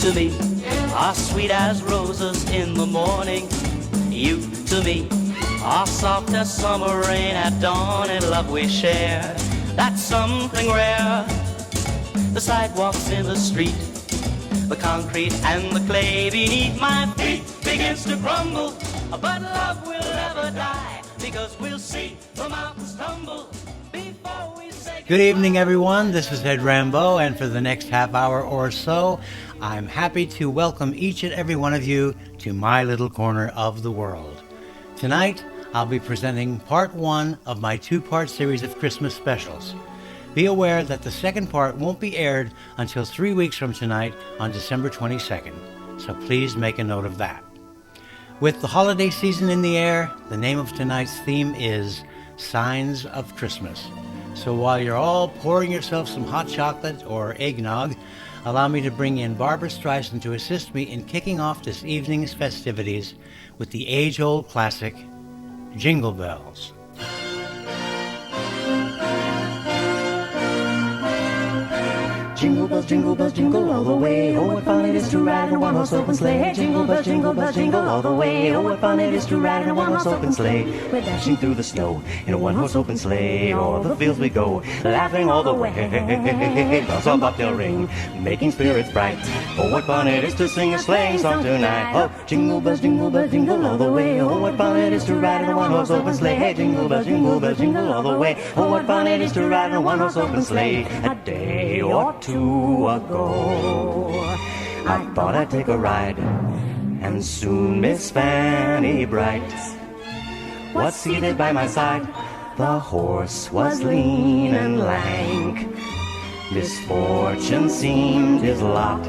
to me are sweet as roses in the morning. You to me are soft as summer rain at dawn, and love we share, that's something rare. The sidewalks in the street, the concrete and the clay beneath my feet begins to crumble, but love will never die, because we'll see the mountains tumble before we say Good evening, everyone. This is Ed Rambeau, and for the next half hour or so, I'm happy to welcome each and every one of you to my little corner of the world. Tonight, I'll be presenting part one of my two-part series of Christmas specials. Be aware that the second part won't be aired until 3 weeks from tonight on December 22nd, so please make a note of that. With the holiday season in the air, the name of tonight's theme is Signs of Christmas. So while you're all pouring yourself some hot chocolate or eggnog, allow me to bring in Barbara Streisand to assist me in kicking off this evening's festivities with the age-old classic, Jingle Bells. Jingle bells, jingle all the way. Oh, what fun it is to ride in a one-horse open sleigh. Jingle bells, jingle all the way. Oh, what fun it is to ride in a one-horse open sleigh. We're dashing through the snow in a one-horse open sleigh. O'er the fields we go, laughing all the way. Bells on bobtail ring, making spirits bright. Oh, what fun it is to sing a sleighing song tonight. Oh, jingle bells, jingle all the way. Oh, what fun it is to ride in a one-horse open sleigh. Jingle bells, jingle all the way. Oh, what fun it is to ride in a one-horse open sleigh. A day or two ago, I thought I'd take a ride, and soon Miss Fanny Bright was seated by my side. The horse was lean and lank, misfortune seemed his lot.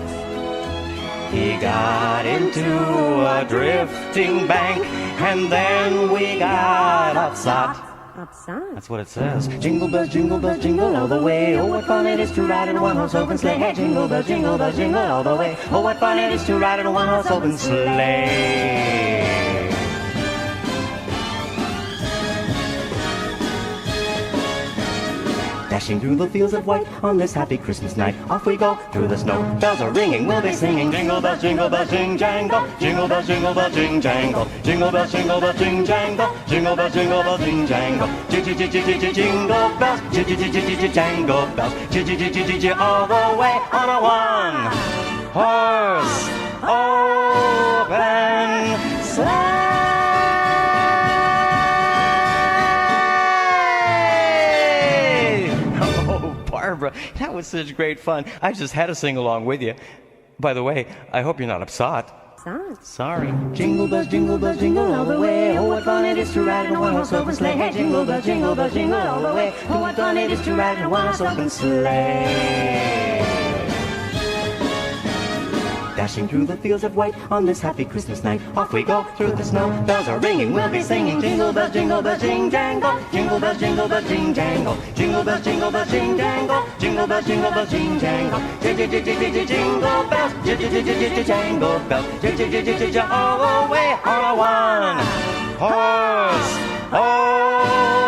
He got into a drifting bank, and then we got upsot. That's what it says. Jingle bells, jingle all the way. Oh, what fun it is to ride in a one-horse open sleigh. Hey, jingle bells, jingle all the way. Oh, what fun it is to ride in a one-horse open sleigh. Dashing through the fields of white on this happy Christmas night. Off we go through the snow. Bells are ringing, we'll be singing. Jingle bells, jing jangle. Jingle bells, jing jangle. Jingle bells, jing jangle. Jingle bells, jing jangle. Jingle bells, jangle bells. All the way on a one-horse open sleigh. Barbara, that was such great fun. I just had to sing along with you. By the way, I hope you're not upset. Sorry. Jingle bells, jingle all the way. Oh, what fun it is to ride in a one-horse open sleigh. Hey, jingle bells, jingle all the way. Oh, what fun it is to ride in a one-horse open sleigh. Dashing through the fields of white on this happy Christmas night. Off we go through the snow. Bells are ringing, we'll be singing. Jingle bells, jing jangle. Jingle bells, jing jangle. Jingle bells, jing jangle. Jingle bells, jing jangle. Jingle bells, jangle bells. All the way on a one-horse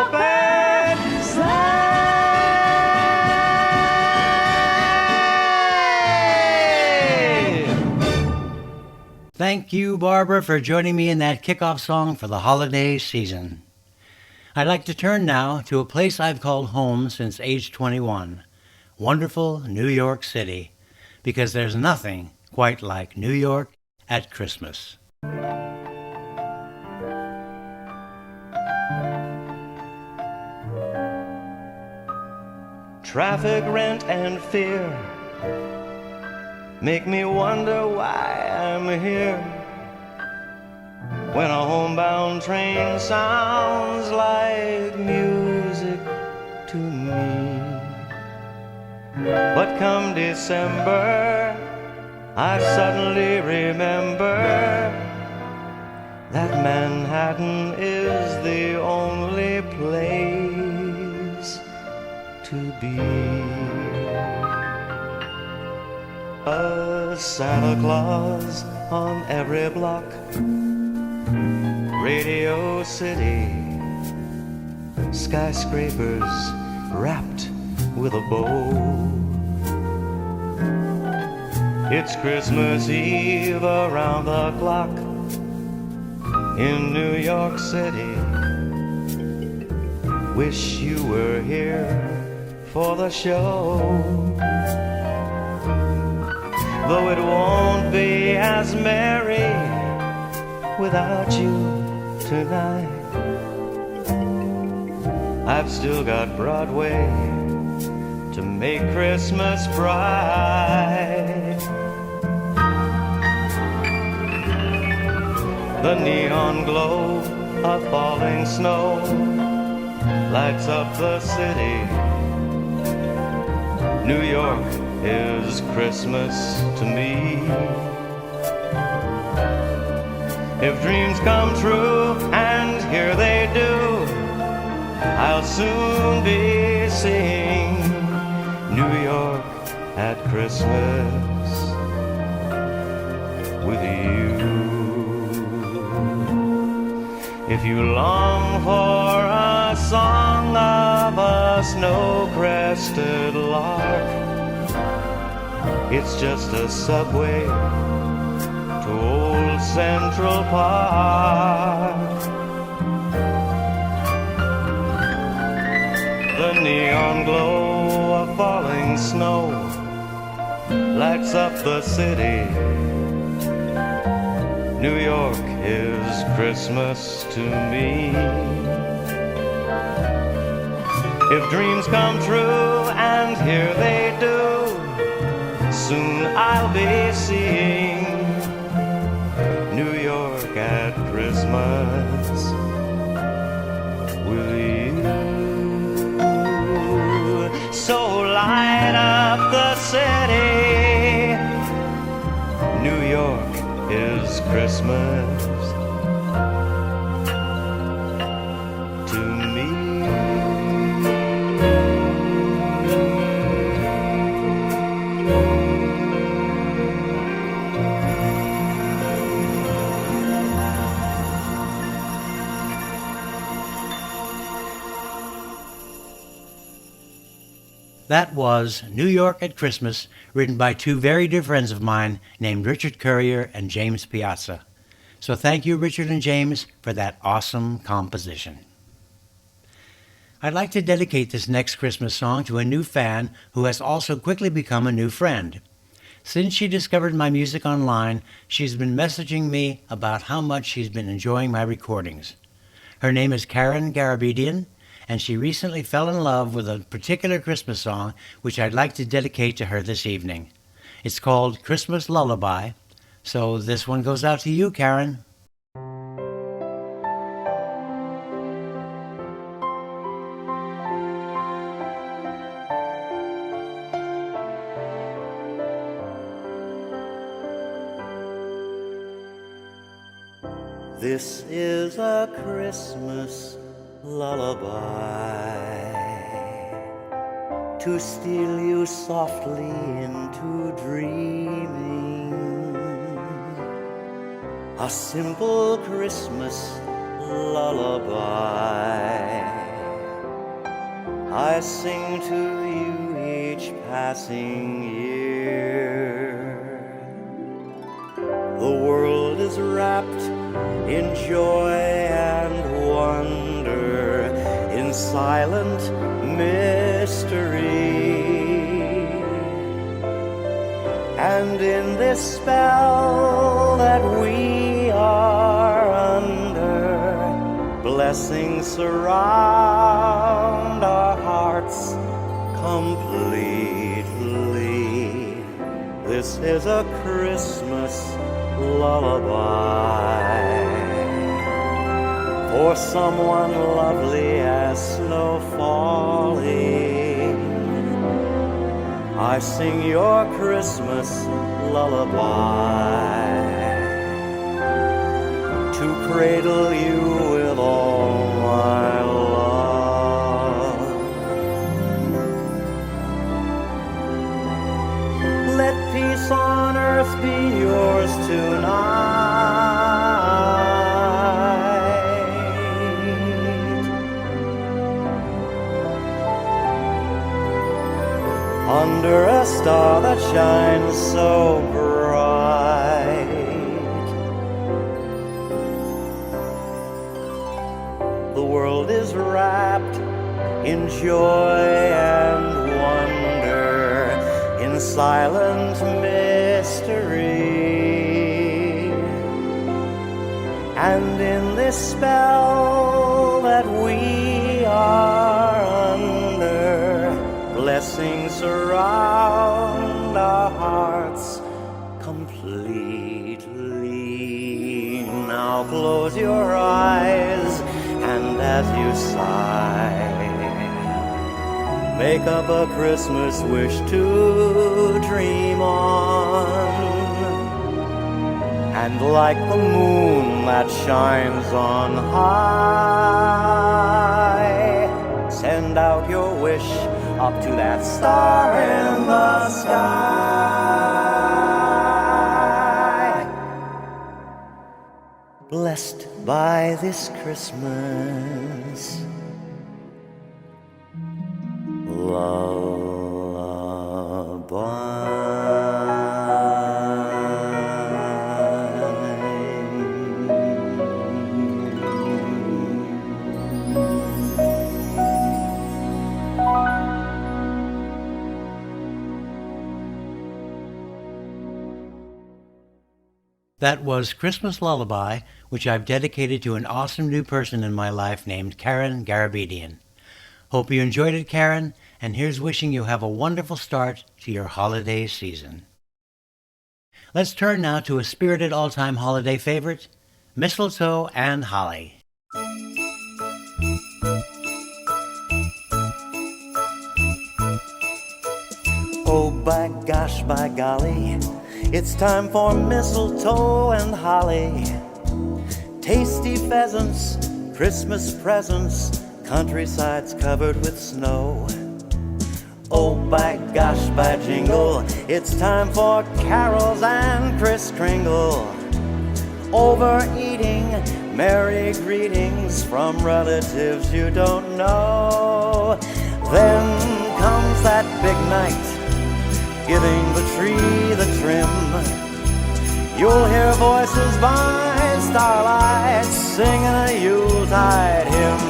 open sleigh. Thank you, Barbara, for joining me in that kickoff song for the holiday season. I'd like to turn now to a place I've called home since age 21, wonderful New York City, because there's nothing quite like New York at Christmas. Traffic, rent, and fear make me wonder why I'm here. When a homebound train sounds like music to me. But come December, I suddenly remember that Manhattan is the only place to be. A Santa Claus on every block, Radio City, skyscrapers wrapped with a bow. It's Christmas Eve around the clock in New York City. Wish you were here for the show, though it won't be as merry without you tonight. I've still got Broadway to make Christmas bright. The neon glow of falling snow lights up the city. New York is Christmas to me. If dreams come true, and here they do, I'll soon be seeing New York at Christmas with you. If you long for a song of a snow-crested lark, it's just a subway to old Central Park. The neon glow of falling snow lights up the city. New York is Christmas to me. If dreams come true, and here they do, soon I'll be seeing New York at Christmas with you. So light up the city. New York is Christmas to me. That was New York at Christmas, written by two very dear friends of mine named Richard Currier and James Piazza. So thank you, Richard and James, for that awesome composition. I'd like to dedicate this next Christmas song to a new fan who has also quickly become a new friend. Since she discovered my music online, she's been messaging me about how much she's been enjoying my recordings. Her name is Karen Garabedian, and she recently fell in love with a particular Christmas song which I'd like to dedicate to her this evening. It's called Christmas Lullaby, so this one goes out to you, Karen. This is a Christmas lullaby to steal you softly into dreaming. A simple Christmas lullaby I sing to you each passing year. The world is wrapped in joy and wonder, in silent mystery, and in this spell that we are under, blessings surround our hearts completely. This is a Christmas lullaby for someone lovely as snow falling. I sing your Christmas lullaby to cradle you with all my love. Let peace on earth be yours tonight. Under a star that shines so bright. The world is wrapped in joy and wonder, in silent mystery, and in this spell that we are under, blessings surround our hearts completely. Now close your eyes, and as you sigh, make up a Christmas wish to dream on. And like the moon that shines on high, send out your wish up to that star in the sky. Blessed by this Christmas That was Christmas Lullaby, which I've dedicated to an awesome new person in my life named Karen Garabedian. Hope you enjoyed it, Karen, and here's wishing you have a wonderful start to your holiday season. Let's turn now to a spirited all-time holiday favorite, Mistletoe and Holly. Oh, by gosh, by golly, it's time for mistletoe and holly. Tasty pheasants, Christmas presents, countrysides covered with snow. Oh, by gosh, by jingle, it's time for carols and Kris Kringle. Overeating, merry greetings from relatives you don't know. Then comes that big night, giving the tree the trim. You'll hear voices by starlight singing a Yuletide hymn.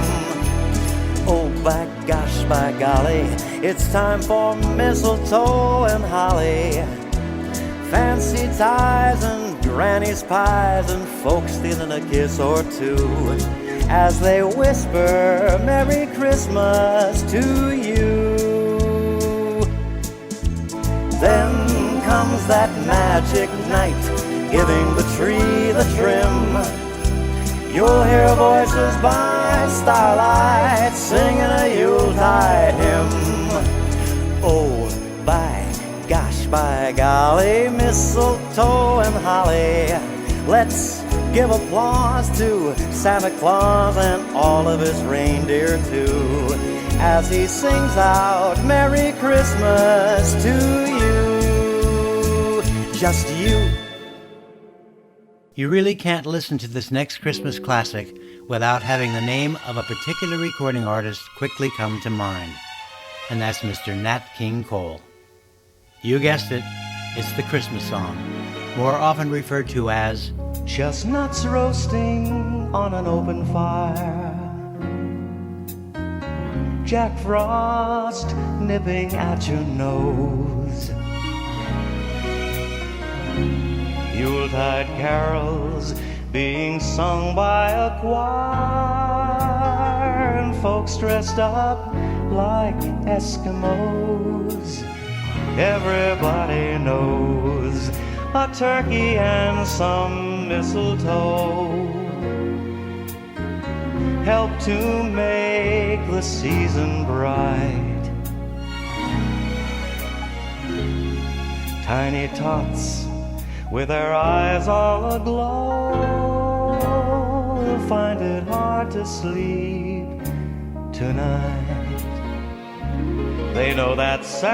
Oh, by gosh, by golly, it's time for mistletoe and holly. Fancy ties and granny's pies and folks stealing a kiss or two as they whisper Merry Christmas to you. Then comes that magic night, giving the tree the trim. You'll hear voices by starlight singing a Yuletide hymn. Oh, by gosh, by golly, mistletoe and holly. Let's give applause to Santa Claus and all of his reindeer too, as he sings out Merry Christmas to you, just you. You really can't listen to this next Christmas classic without having the name of a particular recording artist quickly come to mind, and that's Mr. Nat King Cole. You guessed it, it's the Christmas song, more often referred to as chestnuts roasting on an open fire, Jack Frost nipping at your nose, Yuletide carols being sung by a choir, and folks dressed up like Eskimos. Everybody knows a turkey and some mistletoe help to make the season bright. Tiny tots with their eyes all aglow will find it hard to sleep tonight. They know that Santa's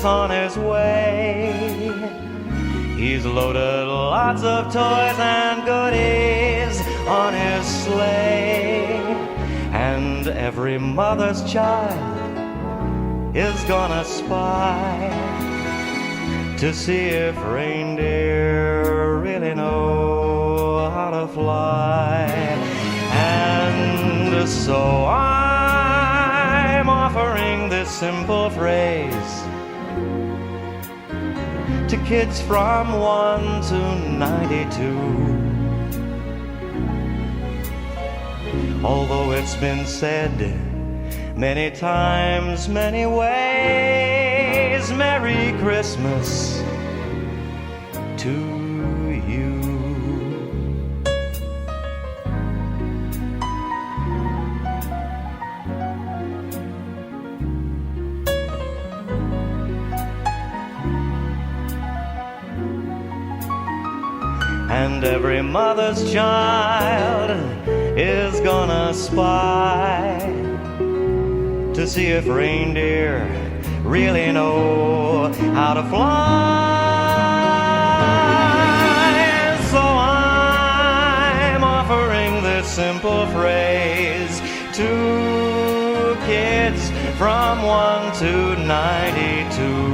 on his way. He's loaded lots of toys and goodies on his sleigh, and every mother's child is gonna spy to see if reindeer really know how to fly. And so I'm offering this simple phrase to kids from 1 to 92. Although it's been said many times, many ways, Merry Christmas to you. And every mother's child is gonna spy to see if reindeer really know how to fly. So I'm offering this simple phrase to kids from 1 to 92.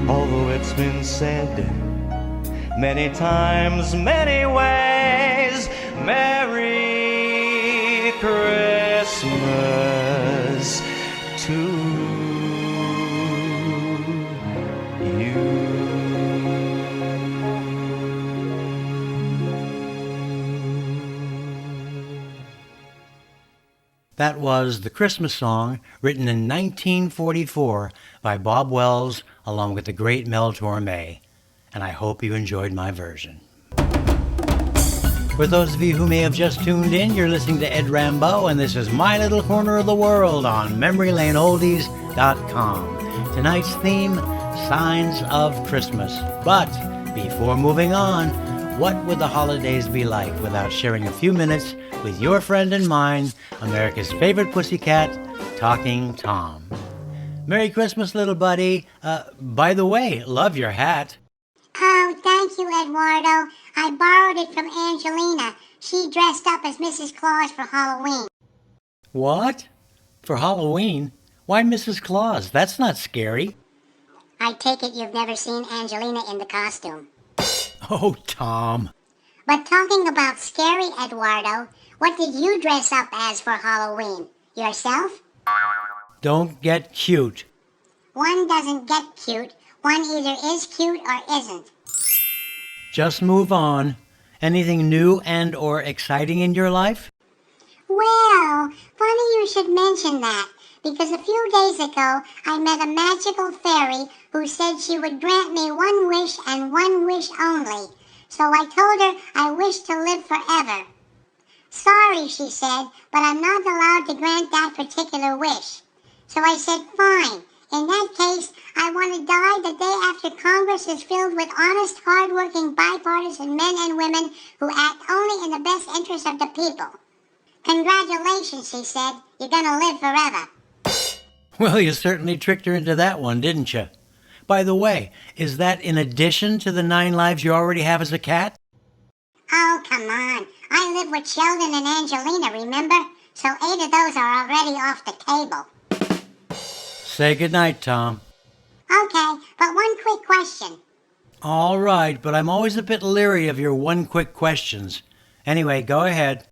Although it's been said many times, many ways, Merry Christmas to you. That was the Christmas song written in 1944 by Bob Wells along with the great Mel Torme. And I hope you enjoyed my version. For those of you who may have just tuned in, you're listening to Ed Rambeau, and this is My Little Corner of the World on MemoryLaneOldies.com. Tonight's theme, Signs of Christmas. But before moving on, what would the holidays be like without sharing a few minutes with your friend and mine, America's favorite pussycat, Talking Tom? Merry Christmas, little buddy. By the way, love your hat. Oh, thank you, Eduardo. I borrowed it from Angelina. She dressed up as Mrs. Claus for Halloween. What? For Halloween? Why Mrs. Claus? That's not scary. I take it you've never seen Angelina in the costume. Oh, Tom. But talking about scary, Eduardo, what did you dress up as for Halloween? Yourself? Don't get cute. One doesn't get cute. One either is cute or isn't. Just move on. Anything new and or exciting in your life? Well, funny you should mention that, because a few days ago I met a magical fairy who said she would grant me one wish and one wish only. So I told her I wish to live forever. Sorry, she said, but I'm not allowed to grant that particular wish. So I said, fine. In that case, I want to die the day after Congress is filled with honest, hard-working, bipartisan men and women who act only in the best interest of the people. Congratulations, she said. You're going to live forever. Well, you certainly tricked her into that one, didn't you? By the way, is that in addition to the 9 lives you already have as a cat? Oh, come on. I live with Sheldon and Angelina, remember? So 8 of those are already off the table. Say goodnight, Tom. Okay, but one quick question. All right, but I'm always a bit leery of your one quick questions. Anyway, go ahead.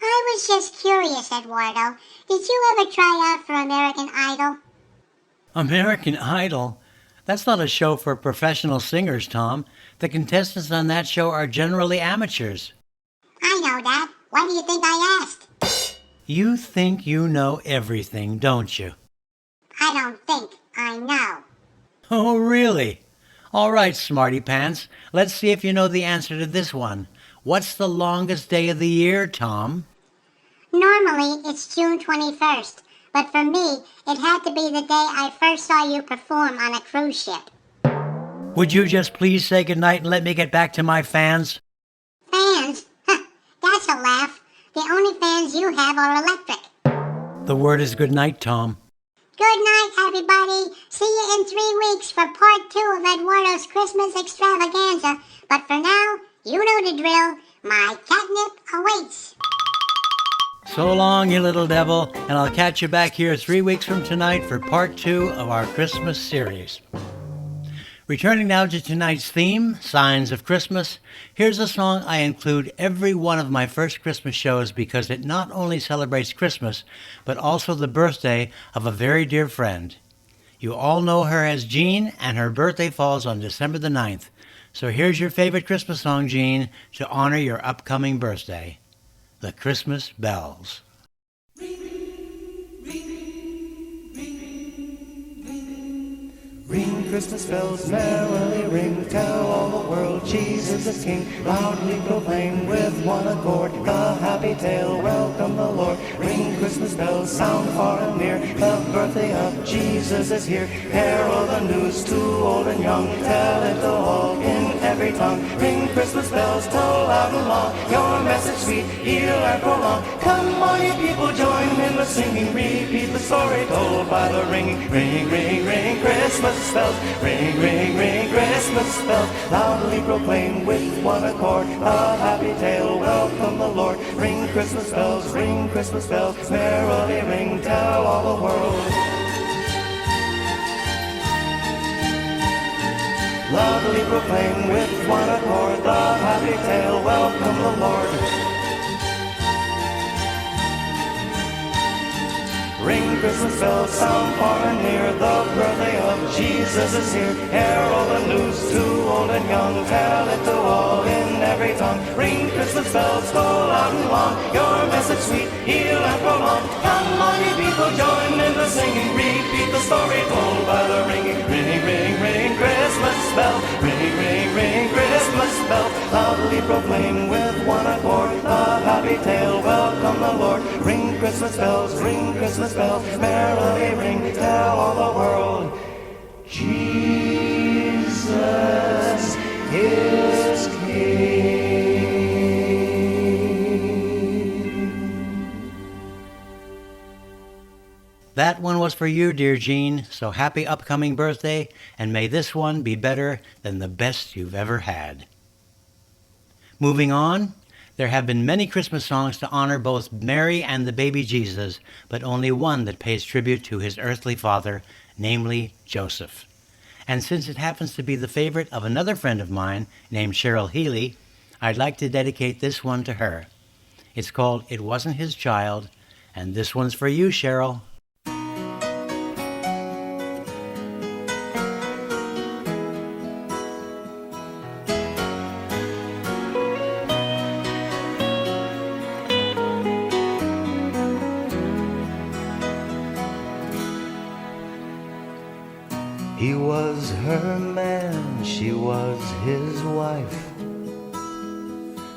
I was just curious, Eduardo. Did you ever try out for American Idol? American Idol? That's not a show for professional singers, Tom. The contestants on that show are generally amateurs. I know that. Why do you think I asked? You think you know everything, don't you? I don't think. I know. Oh, really? All right, smarty pants. Let's see if you know the answer to this one. What's the longest day of the year, Tom? Normally, it's June 21st. But for me, it had to be the day I first saw you perform on a cruise ship. Would you just please say goodnight and let me get back to my fans? Fans? That's a laugh. The only fans you have are electric. The word is goodnight, Tom. Good night, everybody. See you in 3 weeks for part 2 of Eduardo's Christmas extravaganza. But for now, you know the drill. My catnip awaits. So long, you little devil, and I'll catch you back here 3 weeks from tonight for part 2 of our Christmas series. Returning now to tonight's theme, Signs of Christmas, here's a song I include every one of my first Christmas shows because it not only celebrates Christmas, but also the birthday of a very dear friend. You all know her as Jean, and her birthday falls on December the 9th. So here's your favorite Christmas song, Jean, to honor your upcoming birthday. The Christmas Bells. Ring, Christmas bells, merrily ring, tell all the world Jesus is King. Loudly proclaim with one accord the happy tale, welcome the Lord. Ring, Christmas bells, sound far and near, the birthday of Jesus is here. Herald the news to old and young, tell it to all in every tongue. Ring, Christmas bells, toll loud and long, your message sweet, heal and prolong. Come on, you people, join in the singing, repeat the story told by the ringing. Ring, ring, ring, Christmas bells, ring, ring, ring, Christmas bells, loudly proclaim with one accord a happy tale, welcome the Lord. Ring, Christmas bells, merrily ring, tell all the world. Loudly proclaim with one accord the happy tale, welcome the Lord. Ring, Christmas bells, sound far and near, the birthday of Jesus is here. Herald the news to old and young, tell it to all in every tongue. Ring, Christmas bells, toll loud and long, your message sweet, heal and prolong. Come on, you people, join in the singing, repeat the story told by the ringing. Ring, ring, ring, Christmas bells, ring, ring, ring, Christmas bells, loudly proclaim with one accord the happy tale, welcome the Lord. Ring, Christmas bells, merrily ring, tell all the world, Jesus is King. That one was for you, dear Jean, so happy upcoming birthday, and may this one be better than the best you've ever had. Moving on, there have been many Christmas songs to honor both Mary and the baby Jesus, but only one that pays tribute to his earthly father, namely Joseph. And since it happens to be the favorite of another friend of mine named Cheryl Healy, I'd like to dedicate this one to her. It's called It Wasn't His Child, and this one's for you, Cheryl. He was her man, she was his wife.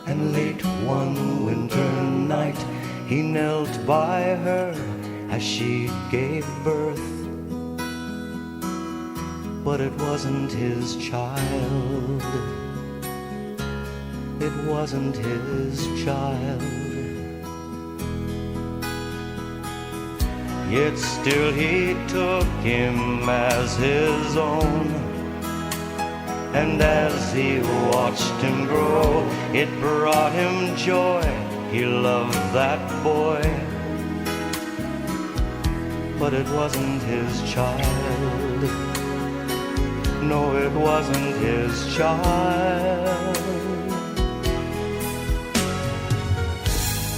And late one winter night, he knelt by her as she gave birth. But it wasn't his child. It wasn't his child. Yet still he took him as his own, and as he watched him grow, it brought him joy. He loved that boy, but it wasn't his child. No, it wasn't his child.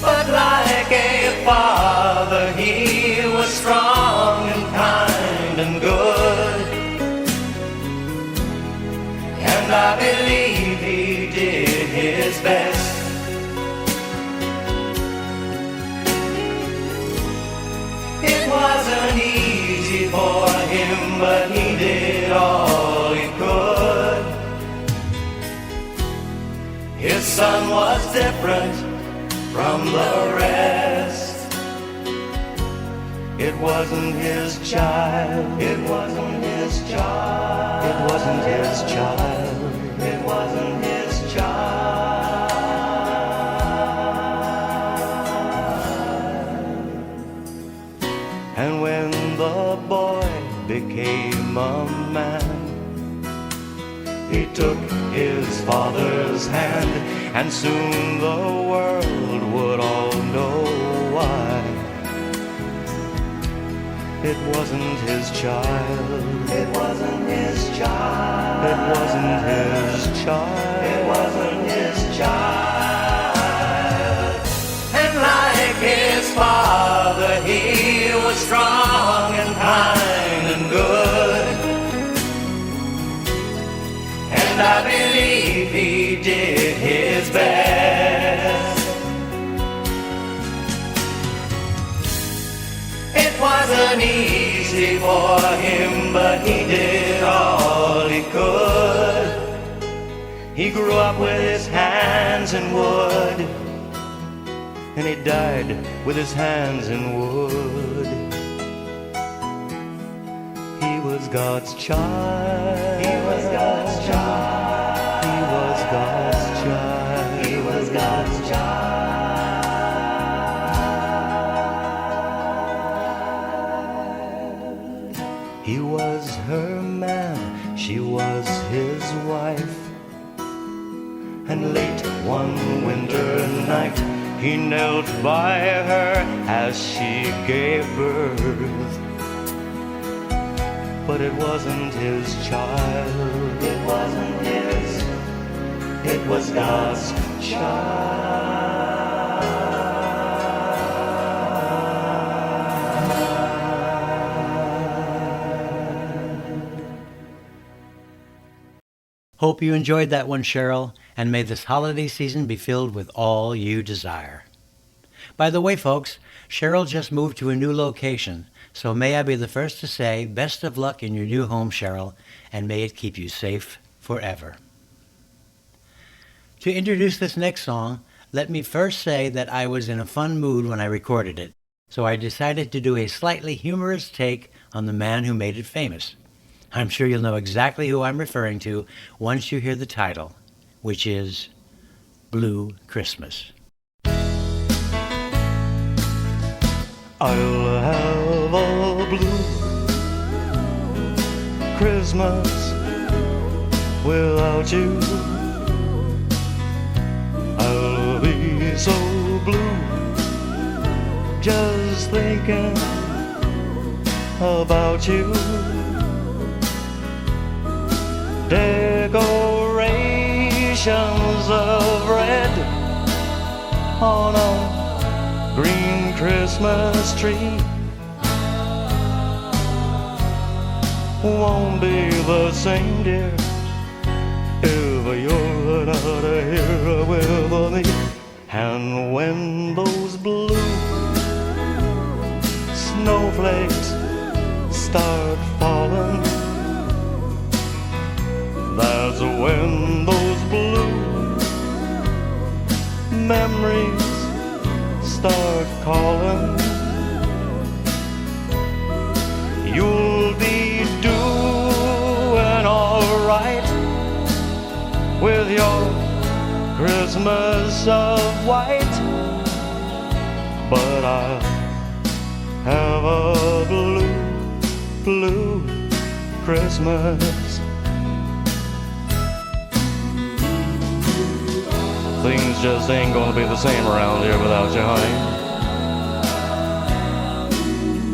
But like a father, he was strong and kind and good. And I believe he did his best. It wasn't easy for him, but he did all he could. His son was different from the rest. It wasn't his child. It wasn't his child. It wasn't his child. It wasn't his child. And when the boy became a man, he took his father's hand, and soon the world would all know why. It wasn't his child. It wasn't his child. It wasn't his child. It wasn't his child. And like his father, he was strong and kind and good. And I believe he did his best. It wasn't easy for him, but he did all he could. He grew up with his hands in wood, and he died with his hands in wood. He was God's child. He was God's child. He was God's child. He was God's child. He was her man, she was his wife. And late one winter night, he knelt by her as she gave birth. But it wasn't his child. It wasn't his. It was God's child. Hope you enjoyed that one, Cheryl, and may this holiday season be filled with all you desire. By the way, folks, Cheryl just moved to a new location, so may I be the first to say best of luck in your new home, Cheryl, and may it keep you safe forever. To introduce this next song, let me first say that I was in a fun mood when I recorded it, so I decided to do a slightly humorous take on the man who made it famous. I'm sure you'll know exactly who I'm referring to once you hear the title, which is Blue Christmas. I'll have a blue Christmas without you. I'll be so blue just thinking about you. Decorations of red on a green Christmas tree won't be the same, dear, if you're not here with me. And when those blue snowflakes start falling, that's when those blue memories start calling. You'll be doing all right with your Christmas of white, but I'll have a blue Christmas. Things just ain't gonna be the same around here without you, honey.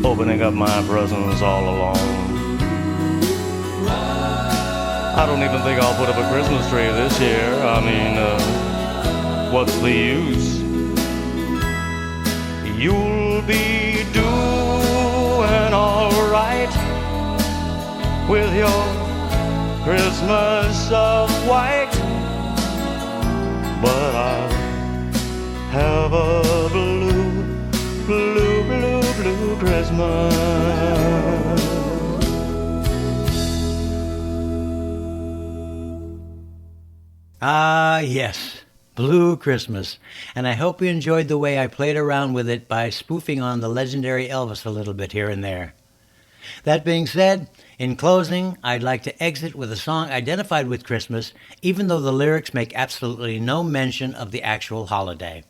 Opening up my presents all alone. I don't even think I'll put up a Christmas tree this year. I mean, what's the use? You'll be doing all right with your Christmas of white, but I'll have a blue Christmas. Ah, yes, Blue Christmas. And I hope you enjoyed the way I played around with it by spoofing on the legendary Elvis a little bit here and there. That being said, in closing, I'd like to exit with a song identified with Christmas, even though the lyrics make absolutely no mention of the actual holiday.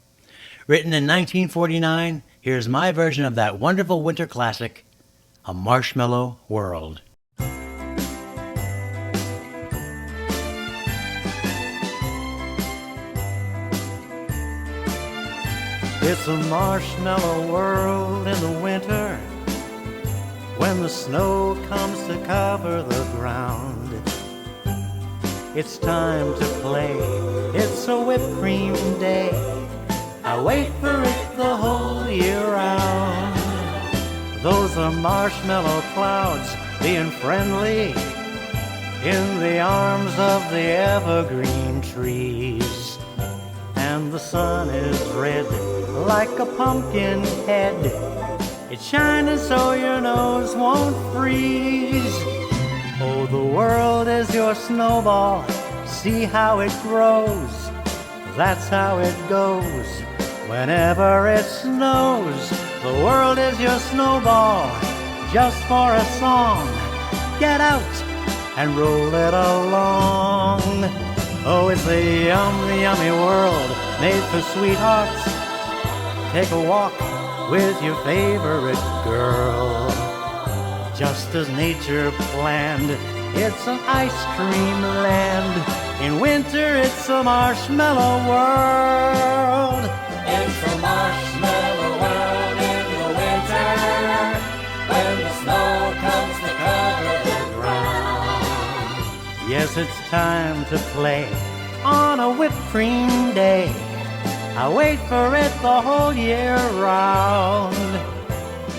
Written in 1949, here's my version of that wonderful winter classic, A Marshmallow World. It's a marshmallow world in the winter, when the snow comes to cover the ground. It's time to play, it's a whipped cream day. I wait for it the whole year round. Those are marshmallow clouds being friendly in the arms of the evergreen trees. And the sun is red like a pumpkin head. It's shining so your nose won't freeze. Oh, the world is your snowball, see how it grows. That's how it goes whenever it snows. The world is your snowball, just for a song. Get out and roll it along. Oh, it's a yummy, yummy world made for sweethearts. Take a walk with your favorite girl. Just as nature planned, it's an ice cream land. In winter, it's a marshmallow world. It's a marshmallow world in the winter, when the snow comes to cover the ground. Yes, it's time to play on a whipped cream day. I wait for it the whole year round.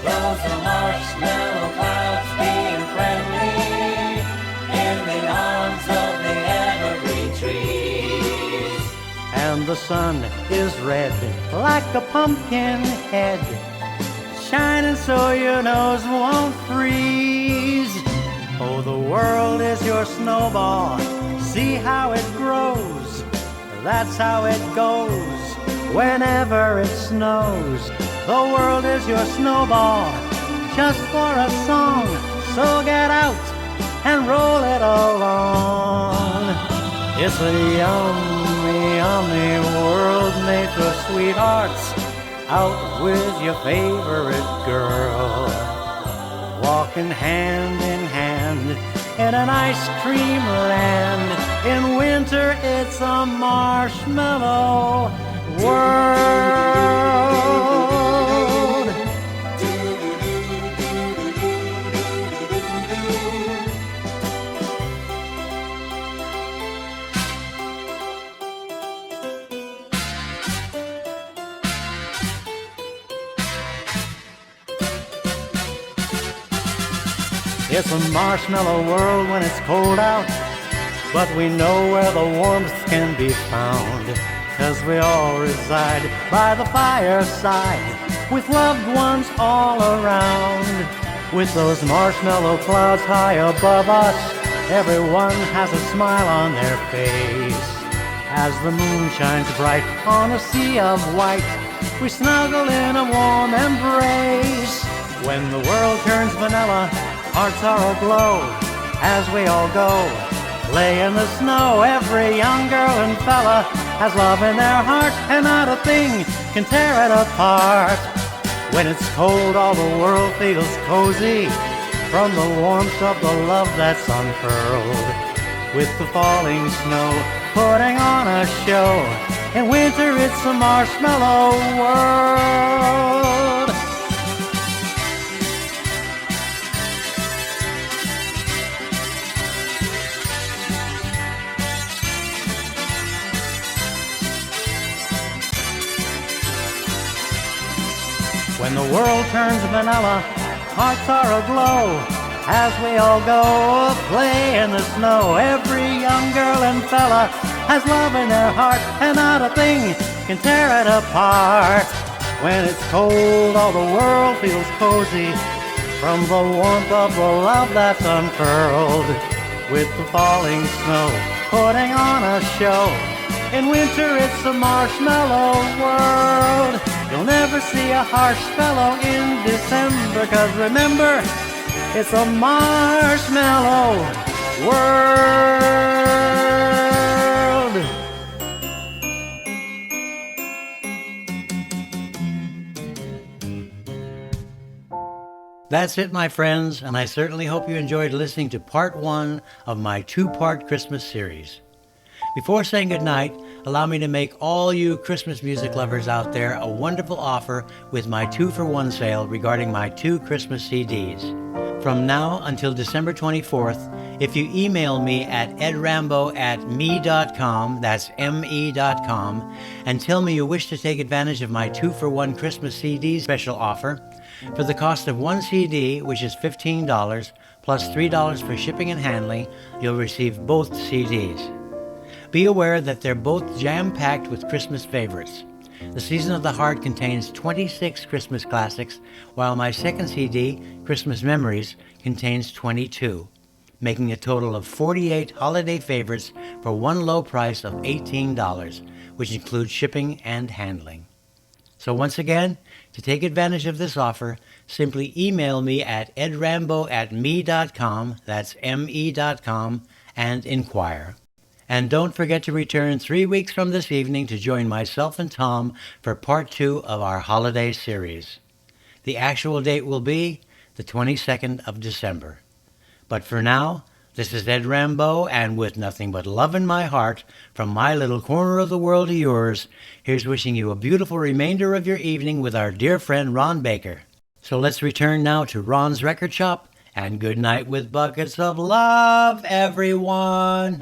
Those are marshmallow clouds being friendly in the arms of the evergreen trees. And the sun is red like a pumpkin head, shining so your nose won't freeze. Oh, the world is your snowball, see how it grows. That's how it goes whenever it snows. The world is your snowball, just for a song. So get out and roll it along. It's a yummy, yummy world made for sweethearts, out with your favorite girl, walking hand in hand in an ice cream land. In winter, it's a marshmallow world. It's a marshmallow world when it's cold out, but we know where the warmth can be found, 'cause we all reside by the fireside with loved ones all around. With those marshmallow clouds high above us, everyone has a smile on their face. As the moon shines bright on a sea of white, we snuggle in a warm embrace. When the world turns vanilla, hearts are aglow as we all go play in the snow. Every young girl and fella has love in their heart, and not a thing can tear it apart. When it's cold, all the world feels cozy from the warmth of the love that's unfurled. With the falling snow putting on a show, in winter it's a marshmallow world. When the world turns vanilla, hearts are aglow as we all go play in the snow. Every young girl and fella has love in their heart, and not a thing can tear it apart. When it's cold, all the world feels cozy from the warmth of the love that's unfurled. With the falling snow putting on a show, in winter it's a marshmallow world. You'll never see a harsh fellow in December, 'cause remember, it's a marshmallow world. That's it, my friends, and I certainly hope you enjoyed listening to part one of my two-part Christmas series. Before saying goodnight, allow me to make all you Christmas music lovers out there a wonderful offer with my 2-for-1 sale regarding my 2 Christmas CDs. From now until December 24th, if you email me at edrambo@me.com, that's me.com, and tell me you wish to take advantage of my 2-for-1 Christmas CD special offer, for the cost of one CD, which is $15, plus $3 for shipping and handling, you'll receive both CDs. Be aware that they're both jam-packed with Christmas favorites. The Season of the Heart contains 26 Christmas classics, while my second CD, Christmas Memories, contains 22, making a total of 48 holiday favorites for one low price of $18, which includes shipping and handling. So once again, to take advantage of this offer, simply email me at edrambo@me.com, that's me.com, and inquire. And don't forget to return 3 weeks from this evening to join myself and Tom for part 2 of our holiday series. The actual date will be the 22nd of December. But for now, this is Ed Rambeau, and with nothing but love in my heart, from my little corner of the world to yours, here's wishing you a beautiful remainder of your evening with our dear friend Ron Baker. So let's return now to Ron's Record Shop, and good night with buckets of love, everyone.